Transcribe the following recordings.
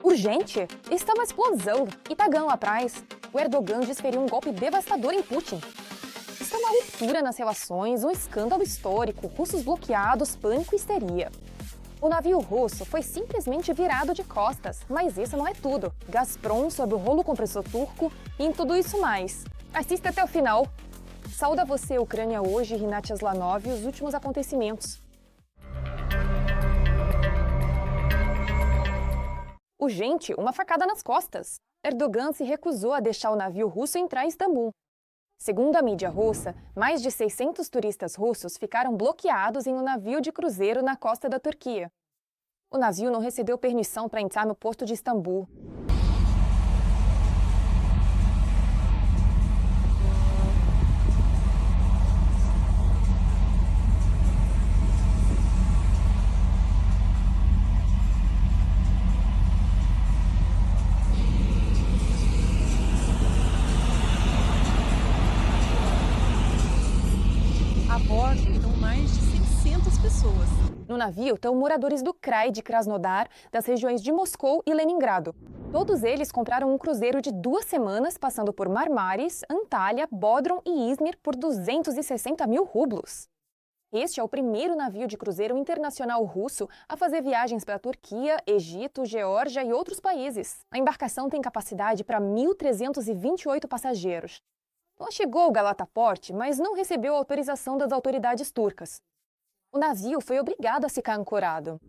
Urgente? Está uma explosão. Itagan lá atrás. O Erdogan desferiu um golpe devastador em Putin. Está uma ruptura nas relações, um escândalo histórico, russos bloqueados, pânico e histeria. O navio russo foi simplesmente virado de costas, mas isso não é tudo. Gazprom sob o rolo compressor turco e em tudo isso mais. Assista até o final. Saúde a você, Ucrânia hoje, Rinat Aslanov, e os últimos acontecimentos. Urgente, uma facada nas costas. Erdogan se recusou a deixar o navio russo entrar em Istambul. Segundo a mídia russa, mais de 600 turistas russos ficaram bloqueados em um navio de cruzeiro na costa da Turquia. O navio não recebeu permissão para entrar no porto de Istambul. A bordo estão mais de 600 pessoas. No navio estão moradores do Krai de Krasnodar, das regiões de Moscou e Leningrado. Todos eles compraram um cruzeiro de 2 semanas, passando por Marmaris, Antalya, Bodrum e Izmir por 260 mil rublos. Este é o primeiro navio de cruzeiro internacional russo a fazer viagens para a Turquia, Egito, Geórgia e outros países. A embarcação tem capacidade para 1.328 passageiros. Ela chegou ao Galata Port, mas não recebeu autorização das autoridades turcas. O navio foi obrigado a ficar ancorado.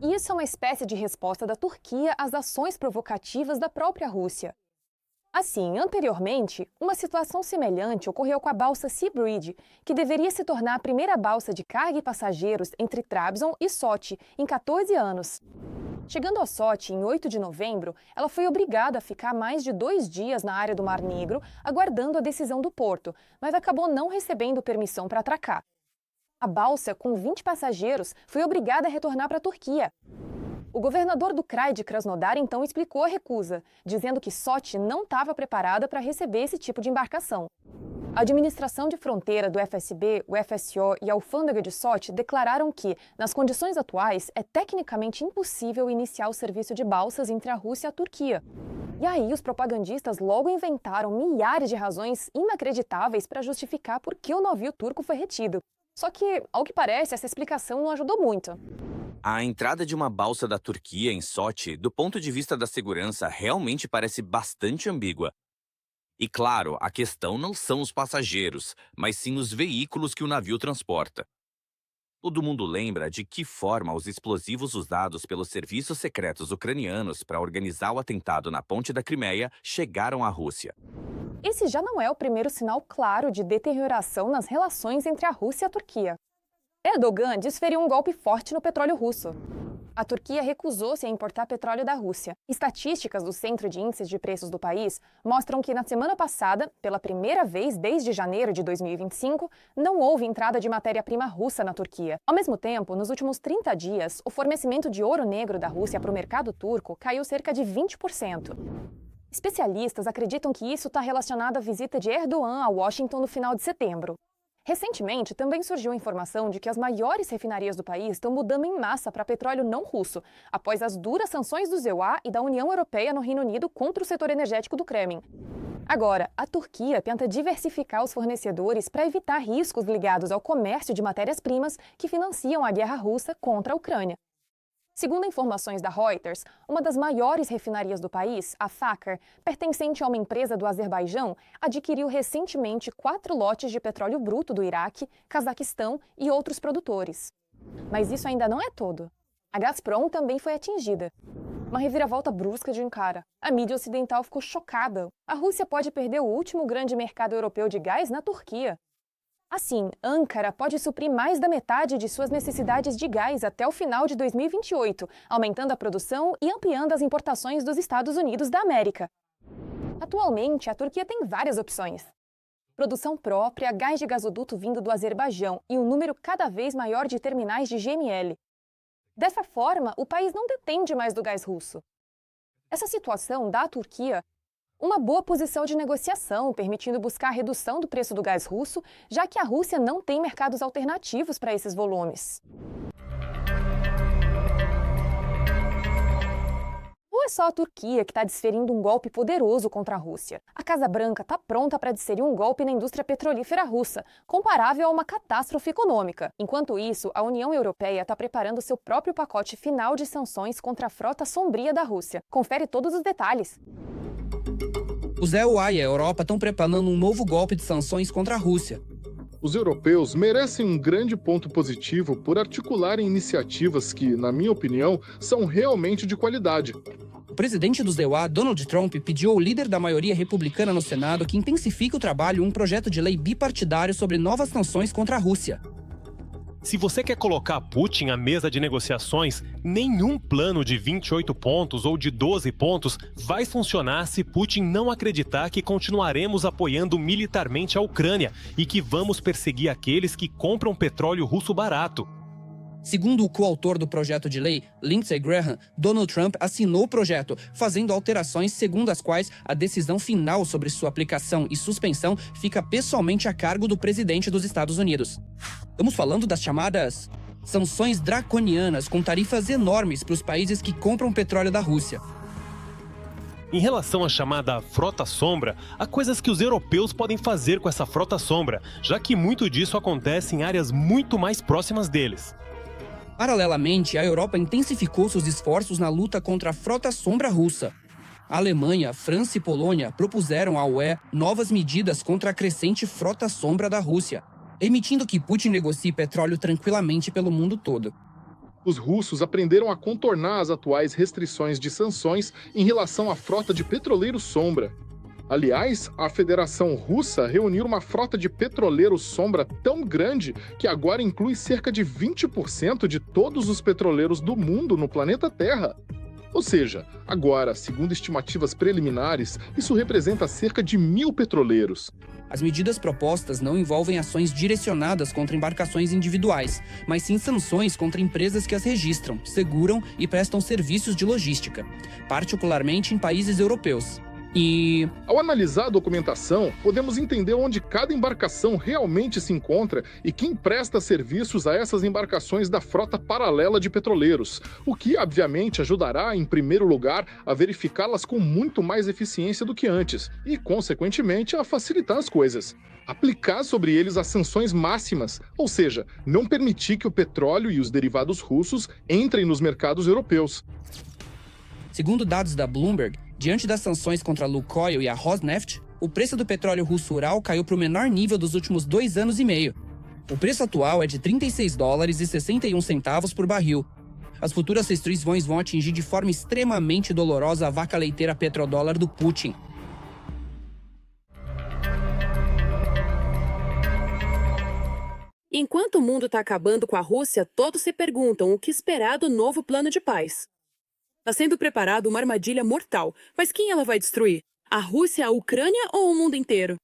E isso é uma espécie de resposta da Turquia às ações provocativas da própria Rússia. Assim, anteriormente, uma situação semelhante ocorreu com a balsa Sea Bridge, que deveria se tornar a primeira balsa de carga e passageiros entre Trabzon e Sochi em 14 anos. Chegando a Sochi em 8 de novembro, ela foi obrigada a ficar mais de 2 dias na área do Mar Negro, aguardando a decisão do porto, mas acabou não recebendo permissão para atracar. A balsa, com 20 passageiros, foi obrigada a retornar para a Turquia. O governador do Krai de Krasnodar então explicou a recusa, dizendo que Sochi não estava preparada para receber esse tipo de embarcação. A administração de fronteira do FSB, o FSO e a alfândega de Sochi declararam que, nas condições atuais, é tecnicamente impossível iniciar o serviço de balsas entre a Rússia e a Turquia. E aí os propagandistas logo inventaram milhares de razões inacreditáveis para justificar por que o navio turco foi retido. Só que, ao que parece, essa explicação não ajudou muito. A entrada de uma balsa da Turquia em Sochi, do ponto de vista da segurança, realmente parece bastante ambígua. E claro, a questão não são os passageiros, mas sim os veículos que o navio transporta. Todo mundo lembra de que forma os explosivos usados pelos serviços secretos ucranianos para organizar o atentado na ponte da Crimeia chegaram à Rússia. Esse já não é o primeiro sinal claro de deterioração nas relações entre a Rússia e a Turquia. Erdogan desferiu um golpe forte no petróleo russo. A Turquia recusou-se a importar petróleo da Rússia. Estatísticas do Centro de Índices de Preços do país mostram que na semana passada, pela primeira vez desde janeiro de 2025, não houve entrada de matéria-prima russa na Turquia. Ao mesmo tempo, nos últimos 30 dias, o fornecimento de ouro negro da Rússia para o mercado turco caiu cerca de 20%. Especialistas acreditam que isso está relacionado à visita de Erdogan a Washington no final de setembro. Recentemente, também surgiu a informação de que as maiores refinarias do país estão mudando em massa para petróleo não russo, após as duras sanções do EUA e da União Europeia no Reino Unido contra o setor energético do Kremlin. Agora, a Turquia tenta diversificar os fornecedores para evitar riscos ligados ao comércio de matérias-primas que financiam a guerra russa contra a Ucrânia. Segundo informações da Reuters, uma das maiores refinarias do país, a Fakar, pertencente a uma empresa do Azerbaijão, adquiriu recentemente 4 lotes de petróleo bruto do Iraque, Cazaquistão e outros produtores. Mas isso ainda não é tudo. A Gazprom também foi atingida. Uma reviravolta brusca de Ankara. A mídia ocidental ficou chocada. A Rússia pode perder o último grande mercado europeu de gás na Turquia. Assim, Ankara pode suprir mais da metade de suas necessidades de gás até o final de 2028, aumentando a produção e ampliando as importações dos Estados Unidos da América. Atualmente, a Turquia tem várias opções. Produção própria, gás de gasoduto vindo do Azerbaijão e um número cada vez maior de terminais de GNL. Dessa forma, o país não depende mais do gás russo. Essa situação dá à Turquia uma boa posição de negociação, permitindo buscar a redução do preço do gás russo, já que a Rússia não tem mercados alternativos para esses volumes. Ou é só a Turquia que está desferindo um golpe poderoso contra a Rússia? A Casa Branca está pronta para desferir um golpe na indústria petrolífera russa, comparável a uma catástrofe econômica. Enquanto isso, a União Europeia está preparando seu próprio pacote final de sanções contra a frota sombria da Rússia. Confere todos os detalhes. Os EUA e a Europa estão preparando um novo golpe de sanções contra a Rússia. Os europeus merecem um grande ponto positivo por articularem iniciativas que, na minha opinião, são realmente de qualidade. O presidente dos EUA, Donald Trump, pediu ao líder da maioria republicana no Senado que intensifique o trabalho em um projeto de lei bipartidário sobre novas sanções contra a Rússia. Se você quer colocar Putin à mesa de negociações, nenhum plano de 28 pontos ou de 12 pontos vai funcionar se Putin não acreditar que continuaremos apoiando militarmente a Ucrânia e que vamos perseguir aqueles que compram petróleo russo barato. Segundo o coautor do projeto de lei, Lindsey Graham, Donald Trump assinou o projeto, fazendo alterações segundo as quais a decisão final sobre sua aplicação e suspensão fica pessoalmente a cargo do presidente dos Estados Unidos. Estamos falando das chamadas sanções draconianas com tarifas enormes para os países que compram petróleo da Rússia. Em relação à chamada frota sombra, há coisas que os europeus podem fazer com essa frota sombra, já que muito disso acontece em áreas muito mais próximas deles. Paralelamente, a Europa intensificou seus esforços na luta contra a frota sombra russa. A Alemanha, França e Polônia propuseram à UE novas medidas contra a crescente frota sombra da Rússia, permitindo que Putin negocie petróleo tranquilamente pelo mundo todo. Os russos aprenderam a contornar as atuais restrições de sanções em relação à frota de petroleiros sombra. Aliás, a Federação Russa reuniu uma frota de petroleiros sombra tão grande que agora inclui cerca de 20% de todos os petroleiros do mundo no planeta Terra. Ou seja, agora, segundo estimativas preliminares, isso representa cerca de 1.000 petroleiros. As medidas propostas não envolvem ações direcionadas contra embarcações individuais, mas sim sanções contra empresas que as registram, seguram e prestam serviços de logística, particularmente em países europeus. Ao analisar a documentação, podemos entender onde cada embarcação realmente se encontra e quem presta serviços a essas embarcações da frota paralela de petroleiros, o que, obviamente, ajudará, em primeiro lugar, a verificá-las com muito mais eficiência do que antes e, consequentemente, a facilitar as coisas. Aplicar sobre eles as sanções máximas, ou seja, não permitir que o petróleo e os derivados russos entrem nos mercados europeus. Segundo dados da Bloomberg, diante das sanções contra a Lukoil e a Rosneft, o preço do petróleo russo Ural caiu para o menor nível dos últimos 2 anos e meio. O preço atual é de $36,61 por barril. As futuras restrições vão atingir de forma extremamente dolorosa a vaca leiteira petrodólar do Putin. Enquanto o mundo está acabando com a Rússia, todos se perguntam o que esperar do novo plano de paz. Está sendo preparada uma armadilha mortal, mas quem ela vai destruir? A Rússia, a Ucrânia ou o mundo inteiro?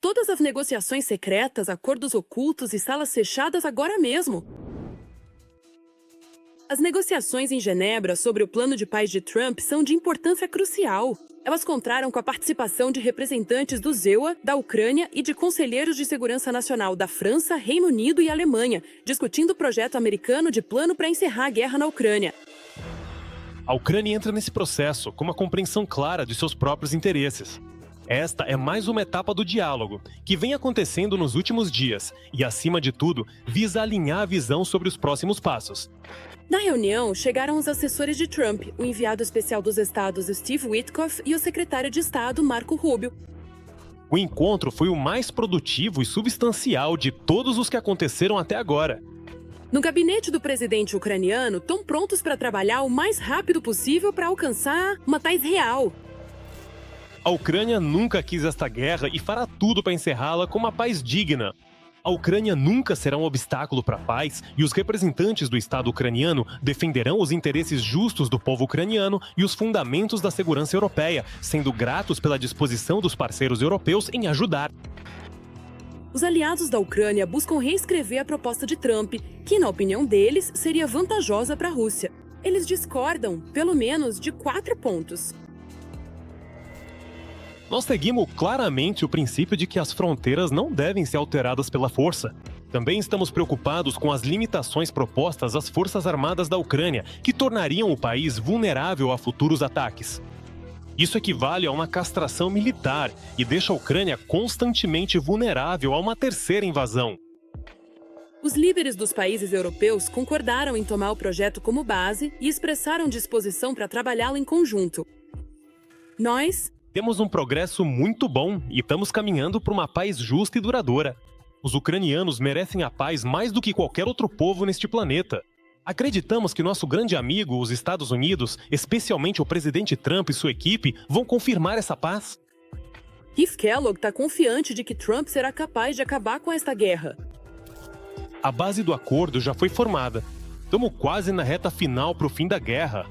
Todas as negociações secretas, acordos ocultos e salas fechadas agora mesmo. As negociações em Genebra sobre o plano de paz de Trump são de importância crucial. Elas contaram com a participação de representantes do EUA, da Ucrânia e de conselheiros de segurança nacional da França, Reino Unido e Alemanha, discutindo o projeto americano de plano para encerrar a guerra na Ucrânia. A Ucrânia entra nesse processo com uma compreensão clara de seus próprios interesses. Esta é mais uma etapa do diálogo, que vem acontecendo nos últimos dias e, acima de tudo, visa alinhar a visão sobre os próximos passos. Na reunião, chegaram os assessores de Trump, o enviado especial dos estados Steve Witkoff e o secretário de Estado Marco Rubio. O encontro foi o mais produtivo e substancial de todos os que aconteceram até agora. No gabinete do presidente ucraniano, estão prontos para trabalhar o mais rápido possível para alcançar uma paz real. A Ucrânia nunca quis esta guerra e fará tudo para encerrá-la com uma paz digna. A Ucrânia nunca será um obstáculo para a paz e os representantes do Estado ucraniano defenderão os interesses justos do povo ucraniano e os fundamentos da segurança europeia, sendo gratos pela disposição dos parceiros europeus em ajudar. Os aliados da Ucrânia buscam reescrever a proposta de Trump, que, na opinião deles, seria vantajosa para a Rússia. Eles discordam, pelo menos, de 4 pontos. Nós seguimos claramente o princípio de que as fronteiras não devem ser alteradas pela força. Também estamos preocupados com as limitações propostas às Forças Armadas da Ucrânia, que tornariam o país vulnerável a futuros ataques. Isso equivale a uma castração militar e deixa a Ucrânia constantemente vulnerável a uma terceira invasão. Os líderes dos países europeus concordaram em tomar o projeto como base e expressaram disposição para trabalhá-lo em conjunto. Nós temos um progresso muito bom e estamos caminhando para uma paz justa e duradoura. Os ucranianos merecem a paz mais do que qualquer outro povo neste planeta. Acreditamos que nosso grande amigo, os Estados Unidos, especialmente o presidente Trump e sua equipe, vão confirmar essa paz. Keith Kellogg está confiante de que Trump será capaz de acabar com esta guerra. A base do acordo já foi formada. Estamos quase na reta final para o fim da guerra.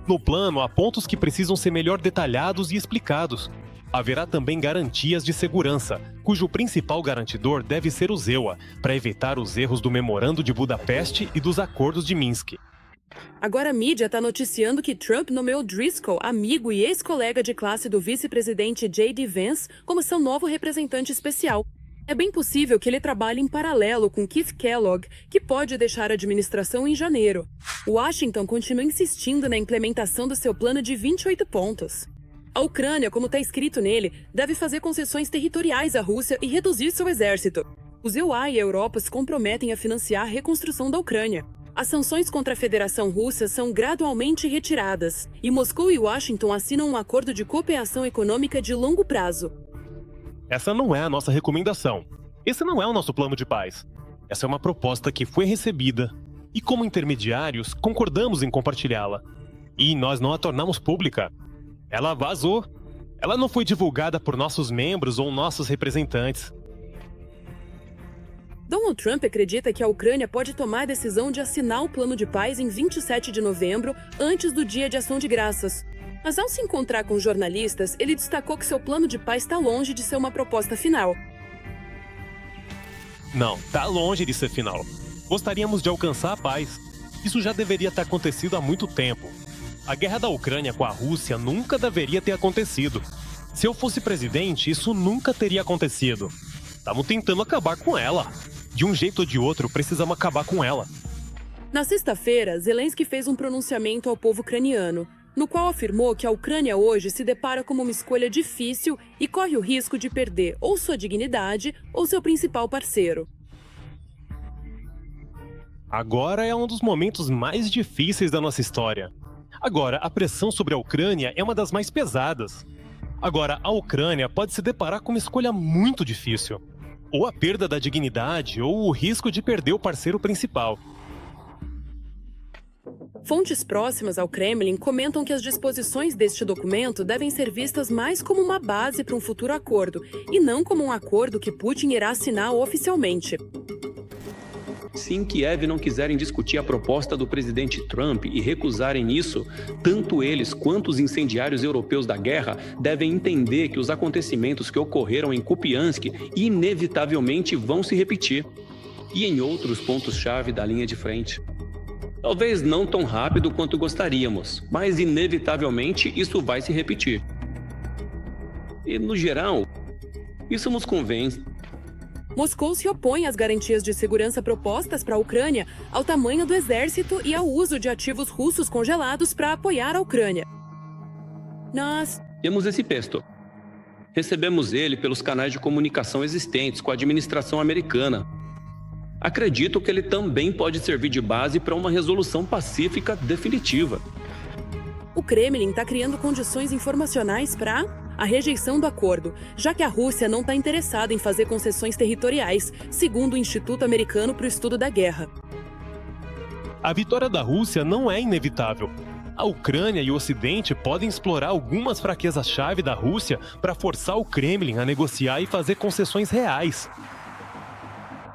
No plano, há pontos que precisam ser melhor detalhados e explicados. Haverá também garantias de segurança, cujo principal garantidor deve ser o ZEUA, para evitar os erros do Memorando de Budapeste e dos Acordos de Minsk. Agora a mídia está noticiando que Trump nomeou Driscoll, amigo e ex-colega de classe do vice-presidente J.D. Vance, como seu novo representante especial. É bem possível que ele trabalhe em paralelo com Keith Kellogg, que pode deixar a administração em janeiro. Washington continua insistindo na implementação do seu plano de 28 pontos. A Ucrânia, como está escrito nele, deve fazer concessões territoriais à Rússia e reduzir seu exército. Os EUA e a Europa se comprometem a financiar a reconstrução da Ucrânia. As sanções contra a Federação Russa são gradualmente retiradas, e Moscou e Washington assinam um acordo de cooperação econômica de longo prazo. Essa não é a nossa recomendação. Esse não é o nosso plano de paz. Essa é uma proposta que foi recebida, e como intermediários, concordamos em compartilhá-la. E nós não a tornamos pública. Ela vazou. Ela não foi divulgada por nossos membros ou nossos representantes. Donald Trump acredita que a Ucrânia pode tomar a decisão de assinar o plano de paz em 27 de novembro, antes do Dia de Ação de Graças. Mas ao se encontrar com jornalistas, ele destacou que seu plano de paz está longe de ser uma proposta final. Não, está longe de ser final. Gostaríamos de alcançar a paz. Isso já deveria ter acontecido há muito tempo. A guerra da Ucrânia com a Rússia nunca deveria ter acontecido. Se eu fosse presidente, isso nunca teria acontecido. Estamos tentando acabar com ela. De um jeito ou de outro, precisamos acabar com ela. Na sexta-feira, Zelensky fez um pronunciamento ao povo ucraniano, no qual afirmou que a Ucrânia hoje se depara com uma escolha difícil e corre o risco de perder ou sua dignidade ou seu principal parceiro. Agora é um dos momentos mais difíceis da nossa história. Agora, a pressão sobre a Ucrânia é uma das mais pesadas. Agora, a Ucrânia pode se deparar com uma escolha muito difícil. Ou a perda da dignidade, ou o risco de perder o parceiro principal. Fontes próximas ao Kremlin comentam que as disposições deste documento devem ser vistas mais como uma base para um futuro acordo, e não como um acordo que Putin irá assinar oficialmente. Se em Kiev não quiserem discutir a proposta do presidente Trump e recusarem isso, tanto eles quanto os incendiários europeus da guerra devem entender que os acontecimentos que ocorreram em Kupiansk inevitavelmente vão se repetir, e em outros pontos-chave da linha de frente. Talvez não tão rápido quanto gostaríamos, mas inevitavelmente isso vai se repetir. E, no geral, isso nos convence. Moscou se opõe às garantias de segurança propostas para a Ucrânia, ao tamanho do exército e ao uso de ativos russos congelados para apoiar a Ucrânia. Nós temos esse texto. Recebemos ele pelos canais de comunicação existentes com a administração americana. Acredito que ele também pode servir de base para uma resolução pacífica definitiva. O Kremlin está criando condições informacionais para a rejeição do acordo, já que a Rússia não está interessada em fazer concessões territoriais, segundo o Instituto Americano para o Estudo da Guerra. A vitória da Rússia não é inevitável. A Ucrânia e o Ocidente podem explorar algumas fraquezas-chave da Rússia para forçar o Kremlin a negociar e fazer concessões reais.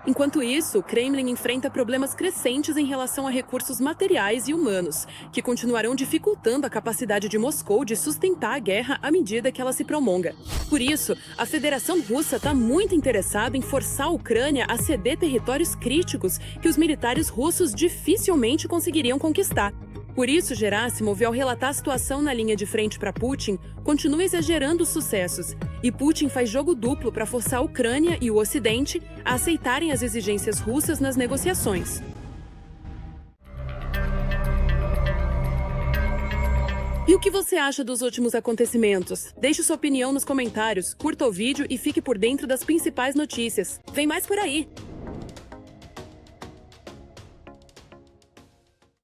Enquanto isso, o Kremlin enfrenta problemas crescentes em relação a recursos materiais e humanos, que continuarão dificultando a capacidade de Moscou de sustentar a guerra à medida que ela se prolonga. Por isso, a Federação Russa está muito interessada em forçar a Ucrânia a ceder territórios críticos que os militares russos dificilmente conseguiriam conquistar. Por isso, Gerasimov, ao relatar a situação na linha de frente para Putin, continua exagerando os sucessos. E Putin faz jogo duplo para forçar a Ucrânia e o Ocidente a aceitarem as exigências russas nas negociações. E o que você acha dos últimos acontecimentos? Deixe sua opinião nos comentários, curta o vídeo e fique por dentro das principais notícias. Vem mais por aí!